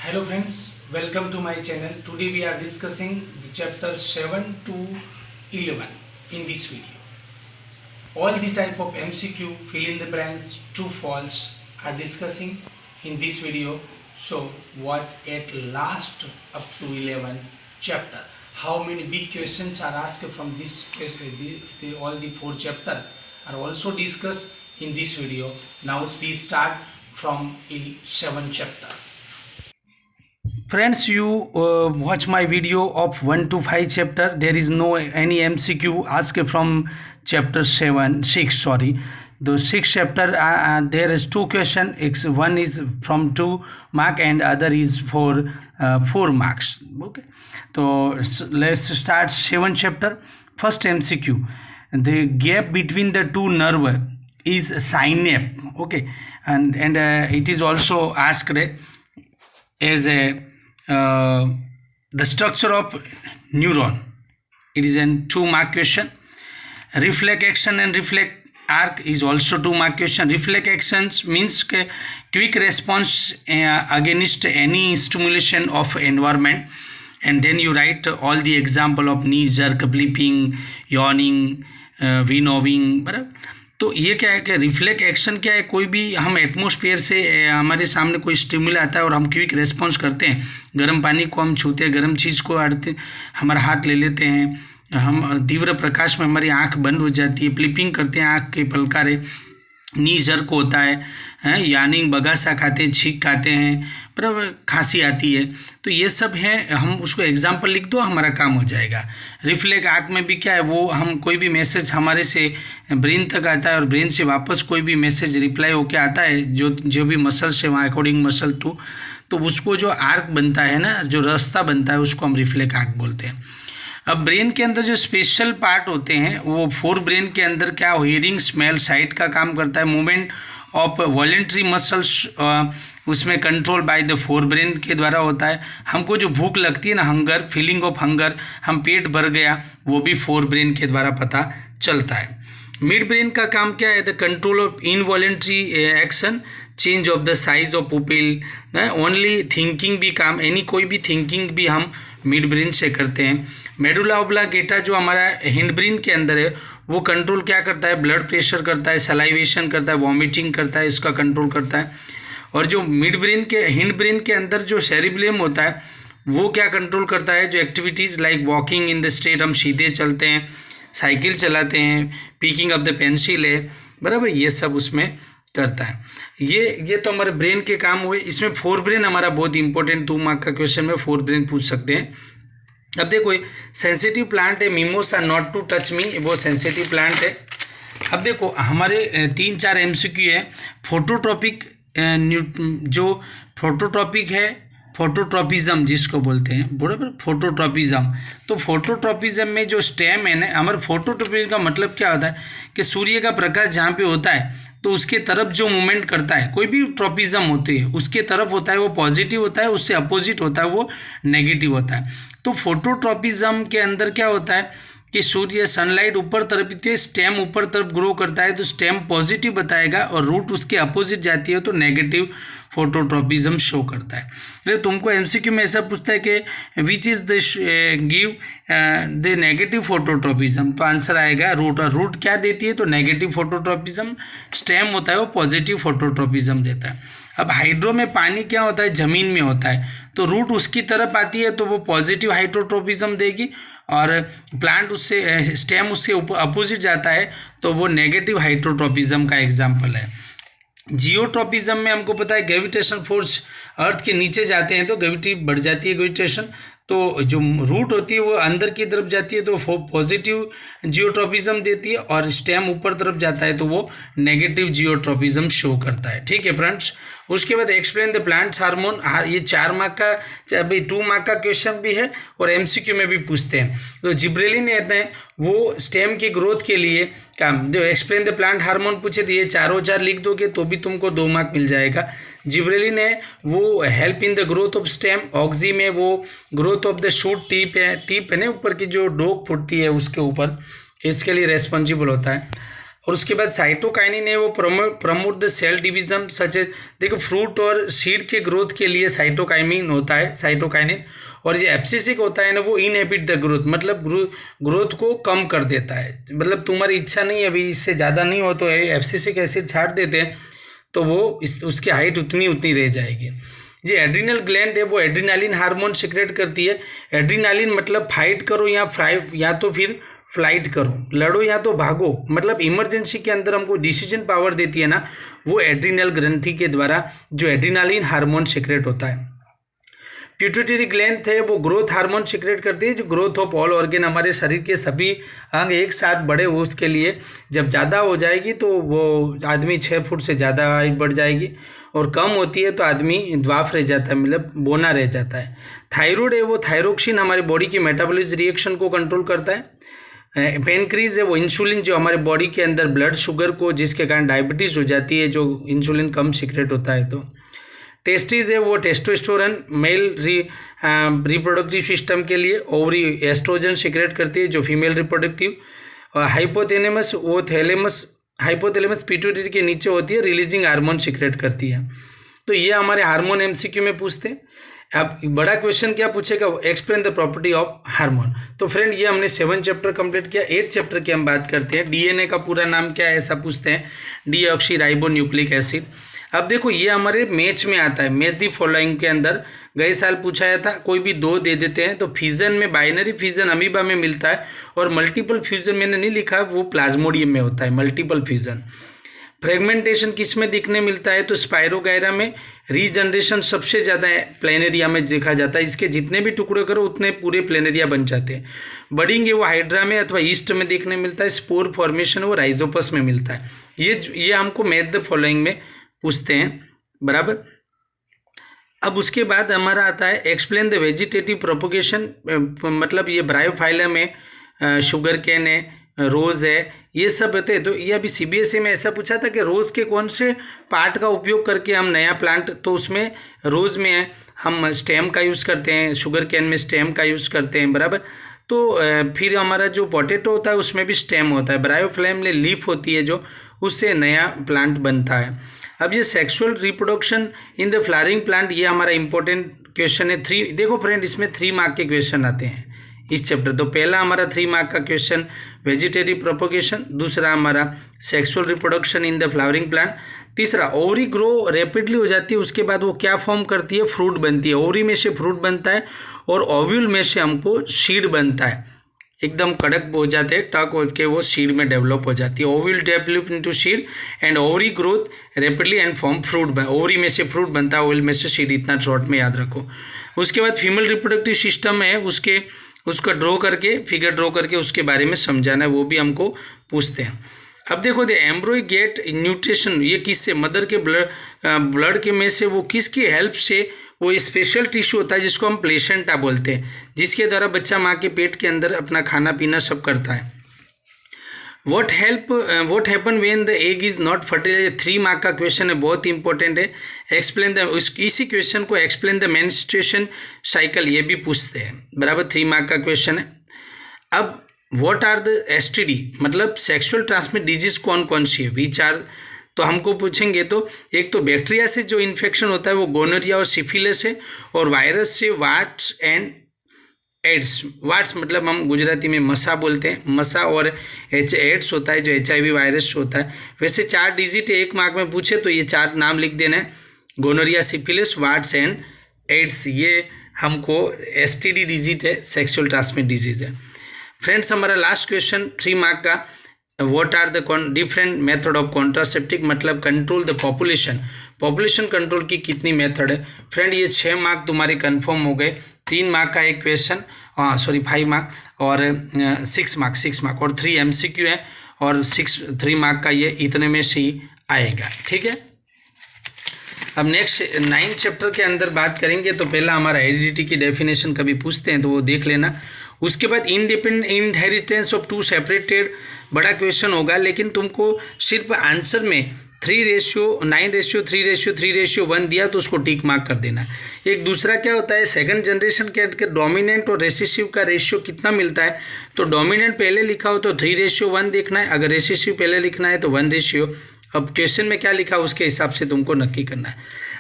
Hello friends, welcome to my channel. Today we are discussing the chapter 7 to 11 in this video. All the type of MCQ, fill in the blanks, true false are discussing in this video. So watch at last up to 11 chapter. How many big questions are asked from this all the 4 chapter are also discussed in this video. Now we start from 7 chapter. Friends, you watch my video of 1 to 5 chapter. There is no any MCQ asked from chapter 6. The 6 chapter there is 2 question. One is from 2 mark and other is for 4 marks. Okay, so let's start 7 chapter. First MCQ: the gap between the two nerve is synapse. Okay, and it is also asked as a the structure of neuron. It is a 2 mark question. Reflex action and reflex arc is also 2 mark question. Reflex actions means quick response against any stimulation of environment, and then you write all the example of knee jerk, blipping, yawning, winnowing. बराबर. तो ये क्या है कि reflex action क्या है, कोई भी हम एटमॉस्फेयर से हमारे सामने कोई स्टिमुल आता है और हम क्विक रेस्पॉन्स करते हैं. गर्म पानी को हम छूते हैं, गर्म चीज़ को अड़ते, हमारा हाथ ले लेते हैं, हम तीव्र प्रकाश में हमारी आंख बंद हो जाती है, फ्लिपिंग करते हैं, आंख के पलकारे, नी जर्क होता है, यानिंग, बगासा खाते हैं, छींक खाते हैं, पर खांसी आती है. तो ये सब है, हम उसको एग्जाम्पल लिख दो, हमारा काम हो जाएगा. रिफ्लेक्स आर्क में भी क्या है, वो हम कोई भी मैसेज हमारे से ब्रेन तक आता है और ब्रेन से वापस कोई भी मैसेज रिप्लाई होके आता है, जो भी मसल से वहाँ अकॉर्डिंग मसल टू, तो उसको जो आर्क बनता है ना, जो रास्ता बनता है, उसको हम रिफ्लेक्स आर्क बोलते हैं. अब ब्रेन के अंदर जो स्पेशल पार्ट होते हैं वो 4 ब्रेन के अंदर क्या, हियरिंग, स्मेल, साइट का काम करता है. मूवमेंट ऑफ वॉलेंट्री मसल्स उसमें कंट्रोल बाय द 4 ब्रेन के द्वारा होता है. हमको जो भूख लगती है ना, हंगर, फीलिंग ऑफ हंगर, हम पेट भर गया, वो भी 4 ब्रेन के द्वारा पता चलता है. मिड ब्रेन का काम क्या है, the control of involuntary action, change of the size of pupil, only thinking भी काम, एनी कोई भी थिंकिंग भी हम मिड ब्रेन से करते हैं. मेडुला ऑब्लांगेटा जो हमारा हिंड ब्रेन के अंदर है, वो कंट्रोल क्या करता है, ब्लड प्रेशर करता है, सलाइवेशन करता है, वॉमिटिंग करता है, इसका कंट्रोल करता है. और जो मिड ब्रेन के, हिंड ब्रेन के अंदर जो सेरिब्रम होता है, वो क्या कंट्रोल करता है, जो activities like walking in the straight, हम सीधे चलते हैं, साइकिल चलाते हैं, पिकिंग अप द पेंसिल है, बराबर, ये सब उसमें करता है. ये तो हमारे ब्रेन के काम हुए. इसमें 4 ब्रेन हमारा बहुत इंपॉर्टेंट, 2 मार्क का क्वेश्चन में 4 ब्रेन पूछ सकते हैं. अब देखो, सेंसिटिव प्लांट है mimosa, not to touch me, वो सेंसिटिव प्लांट है. अब देखो, हमारे 3-4 MCQ है. फोटोट्रॉपिक, जो फोटोट्रॉपिक है, फोटोट्रॉपिज्म जिसको बोलते हैं, बराबर, फोटोट्रॉपिज्म. तो फोटोट्रॉपिज्म में जो स्टेम है ना, हमारे फोटोट्रॉपिज्म का मतलब क्या होता है कि सूर्य का प्रकाश जहाँ पे होता है तो उसके तरफ जो मूवमेंट करता है, कोई भी ट्रॉपिज्म होती है, उसके तरफ होता है वो पॉजिटिव होता है, उससे अपोजिट होता है वो नेगेटिव होता है. तो फोटोट्रॉपिज्म के अंदर क्या होता है कि सूर्य, सनलाइट ऊपर तरफ आती है, स्टेम ऊपर तरफ ग्रो करता है, तो स्टेम पॉजिटिव बताएगा, और रूट उसके अपोजिट जाती है तो नेगेटिव फोटोट्रॉपिज्म शो करता है. लेकिन तुमको MCQ में ऐसा पूछता है कि which is the give the negative phototropism, तो आंसर आएगा रूट. और रूट क्या देती है, तो नेगेटिव फोटोट्रॉपिज्म. स्टेम होता है वो पॉजिटिव फोटोट्रॉपिज्म देता है. अब हाइड्रो में पानी क्या होता है, ज़मीन में होता है, तो रूट उसकी तरफ आती है तो वो पॉजिटिव हाइड्रोट्रोपिज्म देगी, और प्लांट उससे, स्टेम उससे अपोजिट जाता है तो वो नेगेटिव हाइड्रोट्रोपिज्म का एग्जाम्पल है. जियोट्रोपिज्म में हमको पता है ग्रेविटेशन फोर्स अर्थ के नीचे जाते हैं तो ग्रेविटी बढ़ जाती है, ग्रेविटेशन, तो जो रूट होती है वो अंदर की तरफ जाती है तो पॉजिटिव जियोट्रोपिज्म देती है, और स्टेम ऊपर तरफ जाता है तो वो नेगेटिव जियोट्रोपिज्म शो करता है. ठीक है फ्रेंड्स. उसके बाद एक्सप्लेन द प्लांट्स हार्मोन, ये 4 मार्क का, भाई 2 मार्क का क्वेश्चन भी है और MCQ में भी पूछते हैं. तो जिब्रेलिन कहते हैं वो स्टेम की ग्रोथ के लिए काम, जो एक्सप्लेन द प्लांट हार्मोन पूछे तो ये 4 लिख दोगे तो भी तुमको 2 मार्क मिल जाएगा. जिब्रेलिन है वो help in the growth of stem, oxy में वो growth of the shoot, tip है ना ऊपर की जो डोक फुटती है उसके ऊपर, इसके लिए रेस्पॉन्सिबल होता है. और उसके बाद साइटोकाइनिन है वो promote the cell division such as, देखो फ्रूट और सीड के ग्रोथ के लिए साइटोकाइनिन होता है, साइटोकाइनिन। और ये एब्सिसिक होता है ना, वो इनहिबिट द ग्रोथ, मतलब ग्रोथ को कम कर देता है। मतलब तुम्हारी इच्छा नहीं अभी इससे ज़्यादा नहीं हो तो एब्सिसिक एसिड छाट देते हैं तो वो उसकी हाइट उतनी रह जाएगी। ये एड्रिनल ग्लैंड है वो एड्रिनालिन हार्मोन सिक्रेट करती है। एड्रिनालिन मतलब फाइट करो या तो फिर फ्लाइट करो, लड़ो या तो भागो, मतलब इमरजेंसी के अंदर हमको डिसीजन पावर देती है ना, वो एड्रिनल ग्रंथि के द्वारा जो एड्रिनालिन हार्मोन सिक्रेट होता है। पिट्यूटरी ग्लैंड है वो ग्रोथ हार्मोन सिक्रेट करती है, जो ग्रोथ ऑफ ऑल ऑर्गन, हमारे शरीर के सभी अंग एक साथ बढ़े हो उसके लिए। जब ज़्यादा हो जाएगी तो वो आदमी 6 फुट से ज़्यादा हाइट बढ़ जाएगी, और कम होती है तो आदमी द्वाफ रह जाता है, मतलब बोना रह जाता है। थायराइड है वो थायरोक्सिन हमारे बॉडी की मेटाबॉलिज्म रिएक्शन को कंट्रोल करता है। पेनक्रीज है वो इंसुलिन जो हमारे बॉडी के अंदर ब्लड शुगर को, जिसके कारण डायबिटीज़ हो जाती है, जो इंसुलिन कम सिक्रेट होता है। तो टेस्टिस है वो टेस्टोस्टेरोन मेल रिप्रोडक्टिव सिस्टम के लिए, ओवरी एस्ट्रोजन सिक्रेट करती है जो फीमेल रिप्रोडक्टिव। और हाइपोथैलेमस वो हाइपोथैलेमस पिट्यूटरी के नीचे होती है, रिलीजिंग हार्मोन सिक्रेट करती है। तो ये हमारे हार्मोन एमसीक्यू में पूछते हैं। अब बड़ा क्वेश्चन क्या पूछेगा, explain the property of hormone. तो फ्रेंड ये हमने 7 चैप्टर कंप्लीट किया। 8 चैप्टर की हम बात करते हैं। डीएनए का पूरा नाम क्या है ऐसा पूछते हैं, डीऑक्सी राइबो न्यूक्लिक एसिड। अब देखो ये हमारे मैच में आता है, मैच दी फॉलोइंग के अंदर गए साल पूछाया था, कोई भी 2 दे देते हैं। तो फ्यूजन में बाइनरी फ्यूजन अमीबा में मिलता है, और मल्टीपल फ्यूजन मैंने नहीं लिखा, वो प्लाज्मोडियम में होता है मल्टीपल फ्यूजन। फ्रेगमेंटेशन किस में दिखने मिलता है, तो स्पाइरोगायरा में। रीजनरेशन सबसे ज़्यादा प्लेनेरिया में देखा जाता है, इसके जितने भी टुकड़े करो उतने पूरे प्लेनेरिया बन जाते हैं। बडिंग है वो हाइड्रा में अथवा ईस्ट में देखने मिलता है। स्पोर फॉर्मेशन वो राइजोपस में मिलता है। ये हमको मैथ द फॉलोइंग में पूछते हैं, बराबर। अब उसके बाद हमारा आता है एक्सप्लेन द वेजिटेटिव प्रोपोगेशन, मतलब ये ब्रायोफाइलम है, शुगर कैन है, रोज़ है, ये सब होते हैं। तो ये अभी सीबीएसई में ऐसा पूछा था कि रोज़ के कौन से पार्ट का उपयोग करके हम नया प्लांट, तो उसमें रोज़ में है हम स्टेम का यूज़ करते हैं, शुगर कैन में स्टेम का यूज़ करते हैं, बराबर। तो फिर हमारा जो पोटैटो होता है उसमें भी स्टेम होता है। ब्रायोफ्लेम में लीफ होती है जो, उससे नया प्लांट बनता है। अब ये sexual reproduction in the flowering plant, ये हमारा इंपॉर्टेंट क्वेश्चन है। 3 देखो फ्रेंड, इसमें 3 मार्क के क्वेश्चन आते हैं इस चैप्टर। तो पहला हमारा 3 मार्क का क्वेश्चन वेजिटेटिव प्रोपोगेशन, दूसरा हमारा sexual reproduction in the flowering plant, तीसरा ओवरी ग्रो रैपिडली हो जाती है, उसके बाद वो क्या फॉर्म करती है, फ्रूट बनती है। ओवरी में से फ्रूट बनता है, और ओव्यूल में से हमको सीड बनता है, एकदम कड़क हो जाते हैं, टक हो के वो सीड में डेवलप हो जाती है। Ovule develop into seed and ovary growth rapidly and form fruit. Ovary में से फ्रूट बनता है, ओव्यूल में से सीड, इतना शॉर्ट में याद रखो। उसके बाद फीमेल रिप्रोडक्टिव सिस्टम है, उसका ड्रॉ करके, फिगर ड्रॉ करके उसके बारे में समझाना है, वो भी हमको पूछते हैं। अब देखो एम्ब्रॉय गेट न्यूट्रिशन, ये किससे, मदर के ब्लड के में से वो किसकी हेल्प से, वो स्पेशल टिश्यू होता है जिसको हम प्लेसेंटा बोलते हैं, जिसके द्वारा बच्चा माँ के पेट के अंदर अपना खाना पीना सब करता है। What happen when the egg is not fertilize, 3 mark का क्वेश्चन है, बहुत इंपॉर्टेंट है। एक्सप्लेन द, इसी क्वेश्चन को एक्सप्लेन द मेंस्ट्रुएशन साइकिल, ये भी पूछते हैं, बराबर। 3 मार्क का क्वेश्चन है। अब व्हाट आर द एसटीडी, मतलब सेक्सुअल ट्रांसमिट डिजीज कौन कौन सी है, विच आर, तो हमको पूछेंगे। तो एक तो बैक्टीरिया से जो इन्फेक्शन होता है वो गोनोरिया और सिफिलिस है, और वायरस से वाट्स एंड एड्स। वाट्स मतलब हम गुजराती में मसा बोलते हैं, मसा, और एड्स होता है जो HIV वायरस होता है। वैसे 4 डिजिट 1 मार्क में पूछे तो ये 4 नाम लिख देना है, gonorrhoea, syphilis, warts and AIDS, ये हमको STD डिजिट है, सेक्सुअल ट्रांसमिट डिजीज है। फ्रेंड्स हमारा लास्ट क्वेश्चन 3 मार्क का, what are the different method of contraceptive, मतलब कंट्रोल द पॉपुलेशन कंट्रोल की कितनी मेथड है। फ्रेंड ये 6 मार्क तुम्हारे कंफर्म हो गए। 3 मार्क का एक क्वेश्चन, 5 मार्क, और 6 मार्क और 3 MCQ है, और 3 मार्क का ये इतने में से ही आएगा, ठीक है। अब नेक्स्ट 9 चैप्टर के अंदर बात करेंगे। तो पहला हमारा हेरिडिटी की डेफिनेशन कभी पूछते हैं तो वो देख लेना। उसके बाद इंडिपेंडेंट इनहेरिटेंस ऑफ 2 सेपरेटेड, बड़ा क्वेश्चन होगा, लेकिन तुमको सिर्फ आंसर में 3:9:3:3:1 दिया तो उसको टिक मार्क कर देना। एक दूसरा क्या होता है, सेकंड जनरेशन के डोमिनेंट और रेसेसिव का रेशियो कितना मिलता है, तो डोमिनेंट पहले लिखा हो तो 3:1 देखना है, अगर रेसेसिव पहले लिखना है तो 1। अब क्वेश्चन में क्या लिखा उसके हिसाब से तुमको नक्की करना है।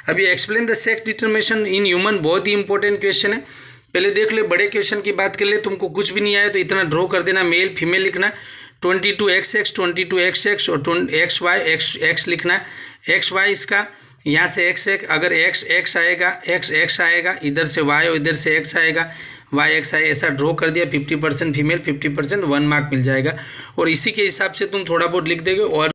अभी explain the sex determination in human, बहुत ही इंपॉर्टेंट क्वेश्चन है। पहले देख ले, बड़े क्वेश्चन की बात कर ले, तुमको कुछ भी नहीं आया तो इतना ड्रॉ कर देना, मेल फीमेल लिखना, 22XX 22XX और XY X लिखना है, XY इसका यहाँ से X अगर X आएगा, इधर से Y और इधर से X आएगा, YX आए, ऐसा ड्रॉ कर दिया। 50% फीमेल 50%, 1 मार्क मिल जाएगा। और इसी के हिसाब से तुम थोड़ा बहुत लिख दोगे। और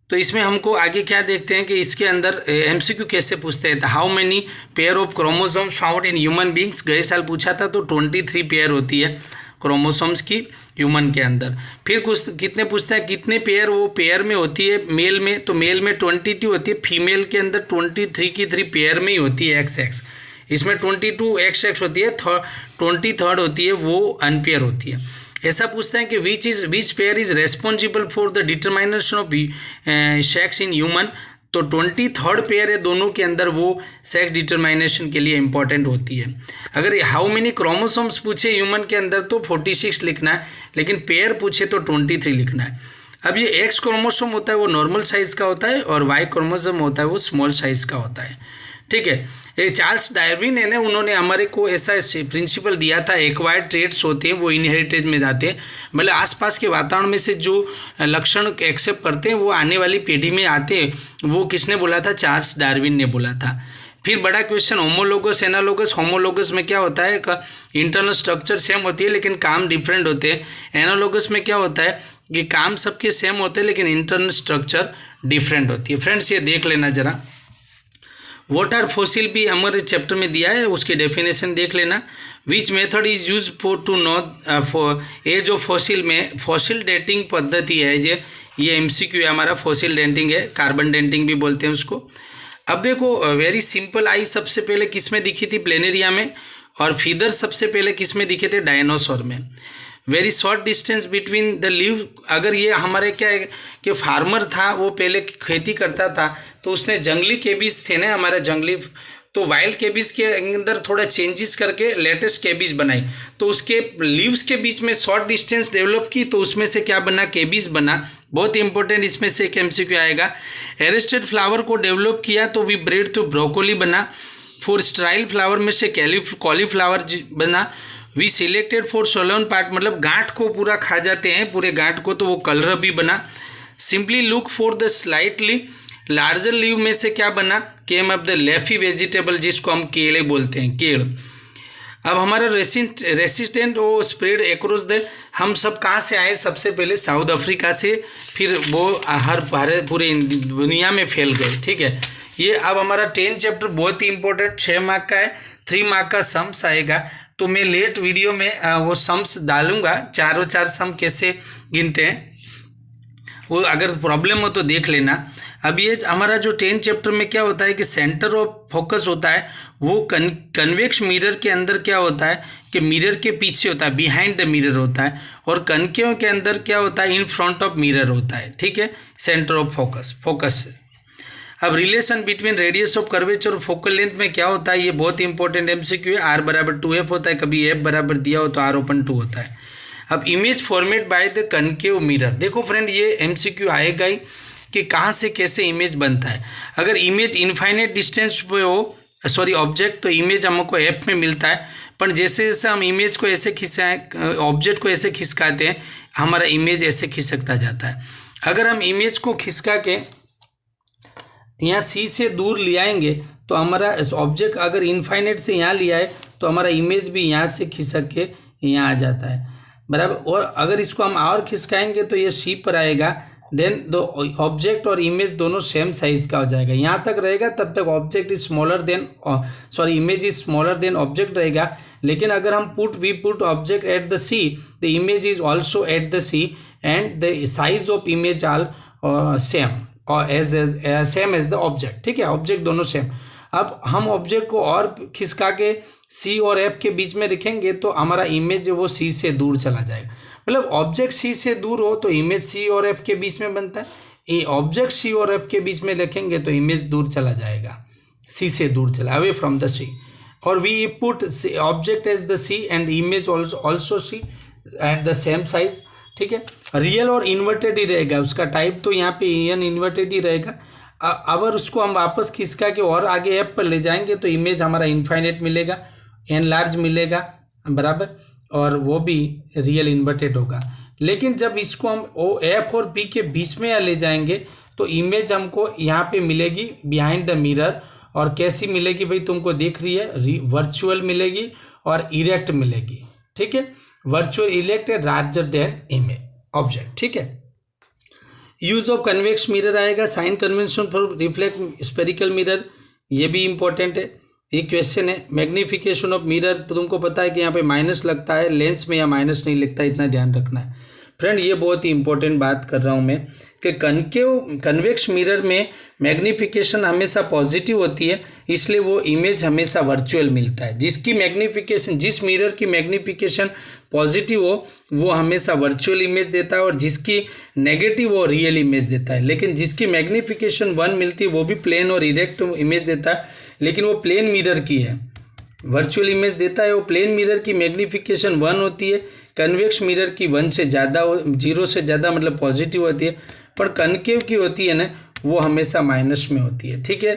तो इसमें हमको आगे क्या देखते हैं कि इसके अंदर MCQ कैसे पूछते हैं, how many pair of chromosomes found in human beings, गए साल पूछा था तो 23 पेयर होती है क्रोमोसोम्स की ह्यूमन के अंदर। फिर कुछ कितने पूछते हैं, कितने पेयर वो पेयर में होती है मेल में, तो मेल में 22 होती है, फीमेल के अंदर 23 की 3 पेयर में ही होती है XX, इसमें 22 XX होती है, 23 होती है वो अनपेयर होती है। ऐसा पूछते हैं कि which pair is responsible for the determination of sex in human, तो 23 पेयर है दोनों के अंदर, वो सेक्स डिटरमाइनेशन के लिए इंपॉर्टेंट होती है। अगर हाउ मेनी क्रोमोसोम्स पूछे ह्यूमन के अंदर तो 46 लिखना है, लेकिन पेयर पूछे तो 23 लिखना है। अब ये X क्रोमोसोम होता है वो नॉर्मल साइज़ का होता है, और Y क्रोमोसोम होता है वो स्मॉल साइज़ का होता है। ठीक है, ये चार्ल्स डार्विन है ना, उन्होंने हमारे को ऐसा प्रिंसिपल दिया था, एक्वायर्ड ट्रेट्स होते हैं वो इनहेरिटेज में जाते हैं, मतलब आसपास के वातावरण में से जो लक्षण एक्सेप्ट करते हैं वो आने वाली पीढ़ी में आते हैं। वो किसने बोला था, चार्ल्स डार्विन ने बोला था। फिर बड़ा क्वेश्चन होमोलोगस एनालोगस, होमोलोगस में क्या होता है, इंटरनल स्ट्रक्चर सेम होती है लेकिन काम डिफरेंट होते हैं। एनालोगस में क्या होता है कि काम सबके सेम होते हैं लेकिन इंटरनल स्ट्रक्चर डिफरेंट होती है। फ्रेंड्स ये देख लेना जरा, व्हाट आर फॉसिल भी हमारे चैप्टर में दिया है, उसकी डेफिनेशन देख लेना। Which method is use for to know for age of fossil, में फॉसिल डेटिंग पद्धति है ये MCQ है हमारा, फॉसिल डेटिंग है, कार्बन डेटिंग भी बोलते हैं उसको। अब देखो वेरी सिंपल, आई सबसे पहले किस में दिखी थी, प्लेनेरिया में, और फीदर सबसे पहले किस में दिखे थे, डायनासोर में। Very short distance between the leave, अगर ये हमारे क्या है कि फार्मर था वो पहले खेती करता था तो उसने जंगली केबीज थे ना हमारा जंगली, तो वाइल्ड केबीज के अंदर थोड़ा चेंजेस करके लेटेस्ट केबीज बनाई, तो उसके लीव्स के बीच में शॉर्ट डिस्टेंस डेवलप की, तो उसमें से क्या बना, केबीज बना। बहुत इंपॉर्टेंट, इसमें से एक MCQ आएगा। एरिस्टेड फ्लावर को डेवलप किया तो वी ब्रेड तो ब्रोकोली बना। फॉर स्ट्राइल फ्लावर में से कॉलीफ्लावर बना। We selected for swollen part, मतलब गांठ को पूरा खा जाते हैं पूरे गांठ को, तो वो कलर भी बना। Simply look for the slightly larger leave में से क्या बना, केम ऑफ द लेफी वेजिटेबल, जिसको हम केले बोलते हैं, केड़। अब हमारा रेसिस्टेंट वो स्प्रेड एक्रॉस द, हम सब कहाँ से आए, सबसे पहले साउथ अफ्रीका से, फिर वो हर पूरे दुनिया में फैल गए। ठीक है, ये अब हमारा 10 चैप्टर बहुत ही इंपॉर्टेंट, 6 मार्क का है, 3 मार्क का सम्स आएगा। तो मैं लेट वीडियो में वो सम्स डालूंगा, चारों 4 सम कैसे गिनते हैं, वो अगर प्रॉब्लम हो तो देख लेना। अब ये हमारा जो 10 चैप्टर में क्या होता है कि सेंटर ऑफ फोकस होता है वो कन्वेक्स मिरर के अंदर क्या होता है कि मिरर के पीछे होता है, बिहाइंड द मिरर होता है, और कनकेव के अंदर क्या होता है, इन फ्रंट ऑफ मिरर होता है। ठीक है, सेंटर ऑफ फोकस। अब relation between radius of curvature और फोकल लेंथ में क्या होता है, ये बहुत इंपॉर्टेंट MCQ है। R = 2F होता है, कभी F बराबर दिया हो तो R = 2 होता है। अब image format by the concave mirror, देखो फ्रेंड ये MCQ आएगा ही कि कहाँ से कैसे इमेज बनता है। अगर इमेज इनफाइनाइट डिस्टेंस पे हो, सॉरी ऑब्जेक्ट, तो इमेज हमको F में मिलता है, पर जैसे जैसे हम इमेज को ऐसे खिंचाएं, ऑब्जेक्ट को ऐसे खिसकाते हैं, हमारा इमेज ऐसे खिसकता जाता है। अगर हम इमेज को खिसका के यहाँ C से दूर ले आएंगे तो हमारा ऑब्जेक्ट अगर इनफाइनाइट से यहाँ लिया है तो हमारा इमेज भी यहाँ से खिसक के यहाँ आ जाता है, बराबर। और अगर इसको हम और खिसकाएंगे तो ये C पर आएगा, देन दो ऑब्जेक्ट और इमेज दोनों सेम साइज का हो जाएगा, यहाँ तक रहेगा, तब तक object is smaller than image is smaller than object रहेगा। लेकिन अगर हम we put object at the C, the image is also at the C and the size of image all same और सेम एज द ऑब्जेक्ट। ठीक है, object दोनों same. अब हम ऑब्जेक्ट को और खिसका के C और F के बीच में रखेंगे तो हमारा इमेज जो वो C से दूर चला जाएगा, मतलब ऑब्जेक्ट C से दूर हो तो इमेज C और F के बीच में बनता है, ये ऑब्जेक्ट सी और एफ के बीच में रखेंगे तो इमेज दूर चला जाएगा, सी से दूर चला, अवे फ्रॉम द सी। और we put object as the C and the image also C at the same size, ठीक है। रियल और इन्वर्टेड ही रहेगा, उसका टाइप तो यहाँ पे एन इन्वर्टेड ही रहेगा। अगर उसको हम वापस खिसका के और आगे एफ पर ले जाएंगे तो इमेज हमारा इनफाइनेट मिलेगा, एन लार्ज मिलेगा, बराबर, और वो भी रियल इन्वर्टेड होगा। लेकिन जब इसको हम ओ एफ और बी के बीच में ले जाएंगे तो इमेज हमको यहाँ पे मिलेगी बिहाइंड द मिरर। और कैसी मिलेगी भाई, तुमको दिख रही है, वर्चुअल मिलेगी और इरेक्ट मिलेगी, ठीक है। वर्चुअल इरेक्ट है लार्जर देन इमेज ऑब्जेक्ट, ठीक है। यूज ऑफ कन्वेक्स मिरर आएगा, sign convention for reflect spherical mirror, ये भी इंपॉर्टेंट है, ये क्वेश्चन है। मैग्निफिकेशन ऑफ मिरर, तुमको पता है कि यहाँ पे माइनस लगता है, लेंस में या माइनस नहीं लगता, इतना ध्यान रखना है फ्रेंड। ये बहुत ही इंपॉर्टेंट बात कर रहा हूँ मैं कि कन्वेक्स मिरर में मैग्निफिकेशन हमेशा पॉजिटिव होती है, इसलिए वो इमेज हमेशा वर्चुअल मिलता है। जिसकी मैग्निफिकेशन, जिस मिरर की मैग्निफिकेशन पॉजिटिव हो वो हमेशा वर्चुअल इमेज देता है, और जिसकी नेगेटिव वो रियल इमेज देता है। लेकिन जिसकी मैग्निफिकेशन 1 मिलती है वो भी प्लेन और इरेक्ट इमेज देता है, लेकिन वो प्लेन मिरर की है, वर्चुअल इमेज देता है। वो प्लेन मिरर की मैग्निफिकेशन 1 होती है, कन्वेक्स मिरर की 1 से ज़्यादा, 0 से ज़्यादा मतलब पॉजिटिव होती है, पर कनकेव की होती है ना वो हमेशा माइनस में होती है, ठीक है।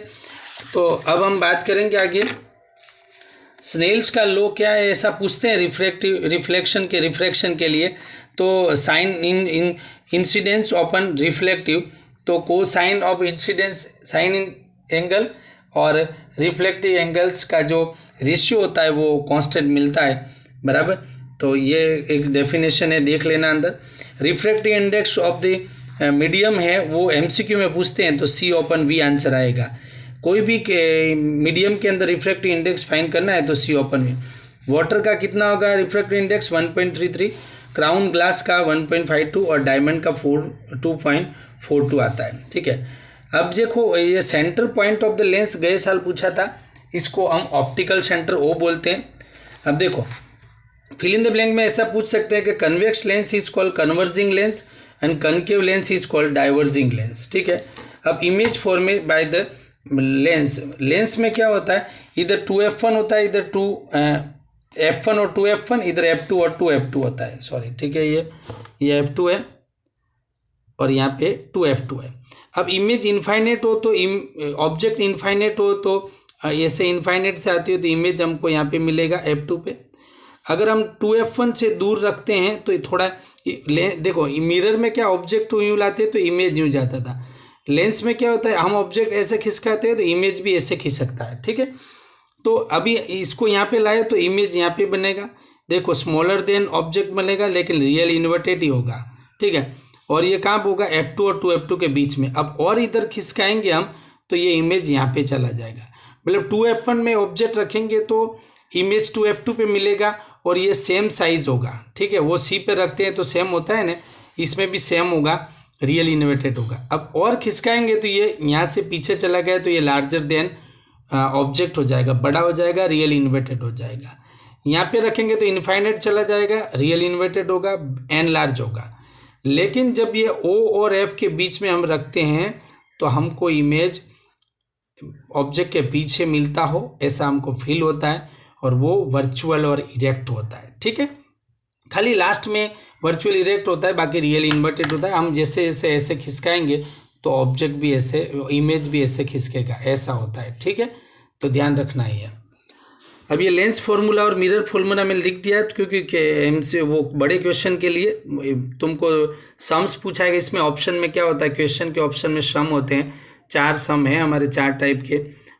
तो अब हम बात करेंगे आगे, स्नेल्स का लॉ क्या है, ऐसा पूछते हैं रिफ्रैक्शन के लिए। तो sine in incidence upon reflective, तो को sine of incidence, sine in angle और रिफ्लेक्टिव एंगल्स का जो रेशियो होता है वो कांस्टेंट मिलता है, बराबर। तो ये एक डेफिनेशन है, देख लेना अंदर। Refractive index of the medium है वो एमसीक्यू में पूछते हैं, तो C/V आंसर आएगा। कोई भी मीडियम के अंदर रिफ्रैक्टिव इंडेक्स फाइंड करना है तो C/V। वाटर का कितना होगा रिफ्रैक्टिव इंडेक्स 1.33, क्राउन ग्लास का 1.52 और डायमंड का 2.42 आता है, ठीक है। अब देखो ये centre point of the lens गए साल पूछा था, इसको हम ऑप्टिकल सेंटर O बोलते हैं। अब देखो फिल इन द ब्लैंक में ऐसा पूछ सकते हैं कि convex lens is called converging lens and concave lens is called diverging lens, ठीक है। अब image formed by the lens में क्या होता है, इधर 2f1 होता है, इधर 2f1 और 2f1, इधर f2 और 2f2 होता है, सॉरी, ठीक है। ये f2 है और यहाँ पे 2f2 है। अब इमेज इनफाइनेट हो तो ऑब्जेक्ट इनफाइनेट हो तो ऐसे इनफाइनेट से आती हो तो इमेज हमको यहाँ पे मिलेगा f2 पे। अगर हम 2f1 से दूर रखते हैं तो थोड़ा देखो, मिरर में क्या ऑब्जेक्ट यूँ लाते तो इमेज यूँ जाता था, लेंस में क्या होता है हम ऑब्जेक्ट ऐसे खिसकाते हैं तो इमेज भी ऐसे खिसकता है, ठीक है। तो अभी इसको यहाँ पे लाए तो इमेज यहाँ पे बनेगा, देखो स्मॉलर देन ऑब्जेक्ट बनेगा लेकिन रियल इन्वर्टेड ही होगा, ठीक है। और ये कहाँ होगा f2 और 2f2 के बीच में। अब और इधर खिसकाएंगे हम तो ये इमेज यहाँ पे चला जाएगा, मतलब 2f1 में ऑब्जेक्ट रखेंगे तो इमेज 2f2 पे मिलेगा और ये सेम साइज होगा, ठीक है। वो C पे रखते हैं तो सेम होता है ना, इसमें भी सेम होगा, रियल इन्वर्टेड होगा। अब और खिसकाएंगे तो ये यहाँ से पीछे चला गया तो ये लार्जर देन ऑब्जेक्ट हो जाएगा, बड़ा हो जाएगा, रियल इन्वर्टेड हो जाएगा। यहाँ पे रखेंगे तो इनफाइनाइट चला जाएगा, रियल इन्वर्टेड होगा, एन लार्ज होगा। लेकिन जब ये O और F के बीच में हम रखते हैं तो हमको इमेज ऑब्जेक्ट के पीछे मिलता हो ऐसा हमको फील होता है, और वो वर्चुअल और इरेक्ट होता है, ठीक है। खाली लास्ट में वर्चुअल इरेक्ट होता है, बाकी रियल इन्वर्टेड होता है। हम जैसे जैसे ऐसे खिसकाएंगे तो ऑब्जेक्ट भी ऐसे, इमेज भी ऐसे खिसकेगा, ऐसा होता है, ठीक है। तो ध्यान रखना ही है। अब ये लेंस फॉर्मूला और मिरर फॉर्मूला में लिख दिया है क्योंकि हमसे वो बड़े क्वेश्चन के लिए तुमको सम्स पूछाएगा। इसमें ऑप्शन में क्या होता है, क्वेश्चन के ऑप्शन में सम होते हैं, 4 सम है हमारे 4 टाइप के,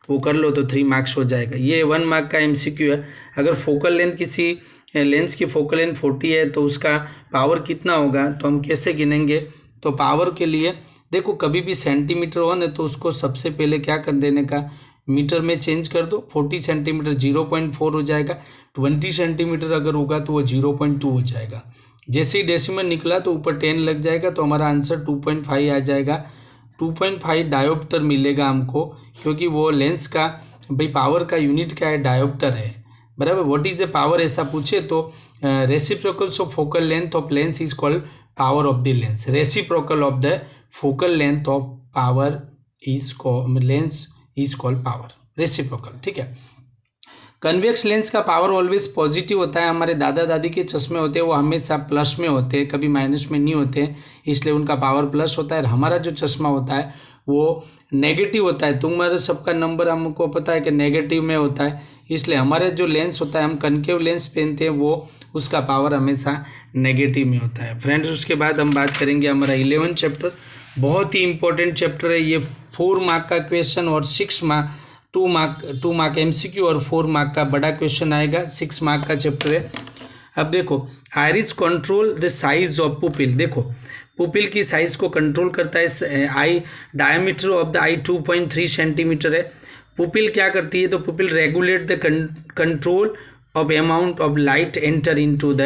वो कर लो तो 3 मार्क्स हो जाएगा। ये 1 मार्क का MCQ है। अगर फोकल लेंथ किसी लेंस की फोकल लेंथ 40 है तो उसका पावर कितना होगा, तो हम कैसे गिनेंगे। तो पावर के लिए देखो कभी भी सेंटीमीटर हो ना तो उसको सबसे पहले क्या कर देने का, मीटर में चेंज कर दो। 40 सेंटीमीटर 0.4 हो जाएगा, 20 सेंटीमीटर अगर होगा तो वो 0.2 हो जाएगा। जैसे ही डेसिमल निकला तो ऊपर 10 लग जाएगा, तो हमारा आंसर 2.5 आ जाएगा। 2.5 डायोप्टर मिलेगा हमको, क्योंकि वो लेंस का भाई पावर का यूनिट क्या है, डायोप्टर है, बराबर। व्हाट इज द पावर ऐसा पूछे तो reciprocals of focal length of lens is called power of the lens, reciprocal of the focal length of power lens is called power reciprocal. ठीक है, कन्वेक्स लेंस का power always positive होता है। हमारे दादा दादी के चश्मे होते हैं वो हमेशा प्लस में होते हैं, कभी माइनस में नहीं होते, इसलिए उनका पावर प्लस होता है। और हमारा जो चश्मा होता है वो नेगेटिव होता है। तुम्हारे सबका नंबर हमको पता है कि नेगेटिव में होता है, इसलिए हमारे जो लेंस होता है, हम कनकेव लेंस पहनते हैं, वो उसका पावर हमेशा नेगेटिव में होता है। फ्रेंड्स, उसके बाद हम बात करेंगे हमारा 11 चैप्टर। बहुत ही इंपॉर्टेंट चैप्टर है ये। 4 मार्क का क्वेश्चन और 2 मार्क MCQ और 4 मार्क का बड़ा क्वेश्चन आएगा। 6 मार्क का चैप्टर है। अब देखो, iris control the size of pupil. देखो, पुपिल की साइज को कंट्रोल करता है। Eye diameter of the eye 2.3 centimetre है। पुपिल क्या करती है, तो pupil regulate the control of amount of light enter into the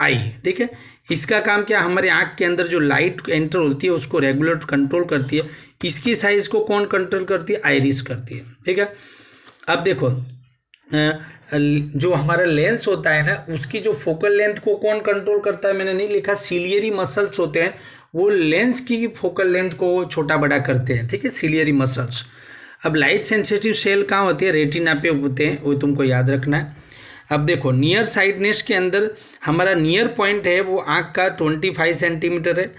eye. ठीक है, इसका काम क्या, हमारे आँख के अंदर जो लाइट एंटर होती है उसको रेगुलेट कंट्रोल करती है। इसकी साइज को कौन कंट्रोल करती है, आइरिस करती है। ठीक है, अब देखो, जो हमारा लेंस होता है ना, उसकी जो फोकल लेंथ को कौन कंट्रोल करता है, मैंने नहीं लिखा, सिलियरी मसल्स होते हैं, वो लेंस की फोकल लेंथ को छोटा बड़ा करते हैं। ठीक है, सिलियरी मसल्स। अब लाइट सेंसिटिव सेल कहाँ होती है, रेटिना पे होते हैं, वो तुमको याद रखना है। अब देखो, नियर साइडनेस के अंदर हमारा नियर पॉइंट है वो आँख का 25 सेंटीमीटर है।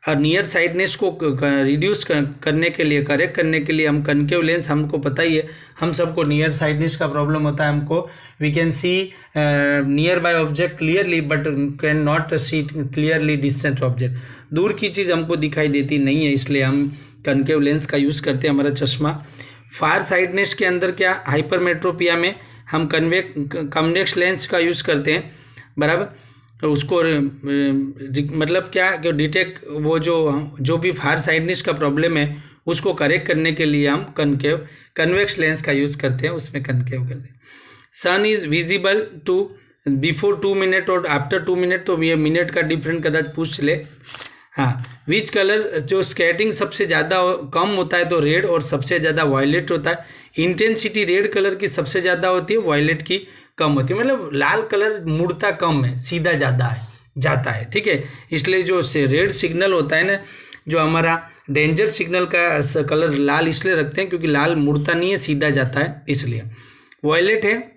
और नियर साइडनेस को रिड्यूस करने के लिए, करेक्ट करने के लिए हम कनकेव लेंस, हमको पता ही है, हम सबको नियर साइडनेस का प्रॉब्लम होता है। हमको we can see nearby object clearly but can not see clearly distant object. दूर की चीज़ हमको दिखाई देती नहीं है, इसलिए हम कनकेव लेंस का यूज़ करते हैं हमारा चश्मा। फार साइडनेस के अंदर क्या, हाइपरमेट्रोपिया में हम कन्वेक्स लेंस का यूज़ करते हैं, बराबर। उसको मतलब क्या कि डिटेक्ट वो जो भी फार साइडनेस का प्रॉब्लम है उसको करेक्ट करने के लिए हम कन्वेक्स लेंस का यूज़ करते हैं, उसमें कनकेव करते हैं। Sun is visible to before 2 minute और आफ्टर 2 मिनट, तो ये मिनट का डिफरेंट कदाच पूछ ले। हाँ, विच कलर, जो स्कैटिंग सबसे ज़्यादा कम होता है तो रेड और सबसे ज़्यादा वायलेट होता है। इंटेंसिटी रेड कलर की सबसे ज़्यादा होती है, वायलेट की कम होती है। मतलब लाल कलर मुड़ता कम है, सीधा ज़्यादा है जाता है। ठीक है, इसलिए जो रेड सिग्नल होता है ना, जो हमारा डेंजर सिग्नल का कलर लाल इसलिए रखते हैं क्योंकि लाल मुड़ता नहीं है, सीधा जाता है, इसलिए। वायलेट है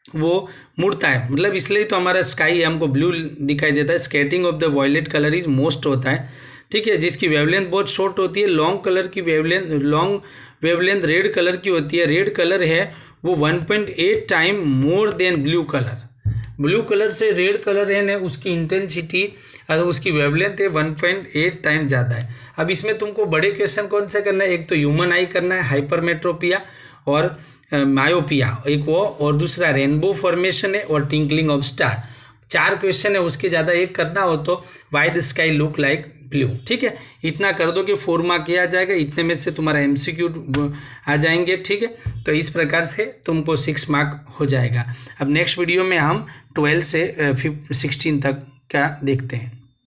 वो मुड़ता है, मतलब इसलिए तो हमारा स्काई हमको ब्लू दिखाई देता है। Scattering of the violet colour is most होता है। ठीक है, जिसकी वेवलेंथ बहुत शॉर्ट होती है। लॉन्ग कलर की लॉन्ग वेवलेंथ रेड कलर की होती है। रेड कलर है वो 1.8 time more than blue colour. Blue colour से रेड कलर है ना, उसकी इंटेंसिटी और उसकी वेवलेंथ है 1.8 टाइम ज़्यादा है। अब इसमें तुमको बड़े क्वेश्चन कौन सा करना है, एक तो ह्यूमन आई करना है, हाइपरमेट्रोपिया और मायोपिया एक वो, और दूसरा रेनबो फॉर्मेशन है और टिंकलिंग ऑफ स्टार। 4 क्वेश्चन है, उसके ज़्यादा एक करना हो तो why the sky look like blue. ठीक है, इतना कर दो कि 4 मार्क किया जाएगा, इतने में से तुम्हारा MCQ आ जाएंगे। ठीक है, तो इस प्रकार से तुमको 6 मार्क हो जाएगा। अब नेक्स्ट वीडियो में हम 12 से 16 तक का देखते हैं।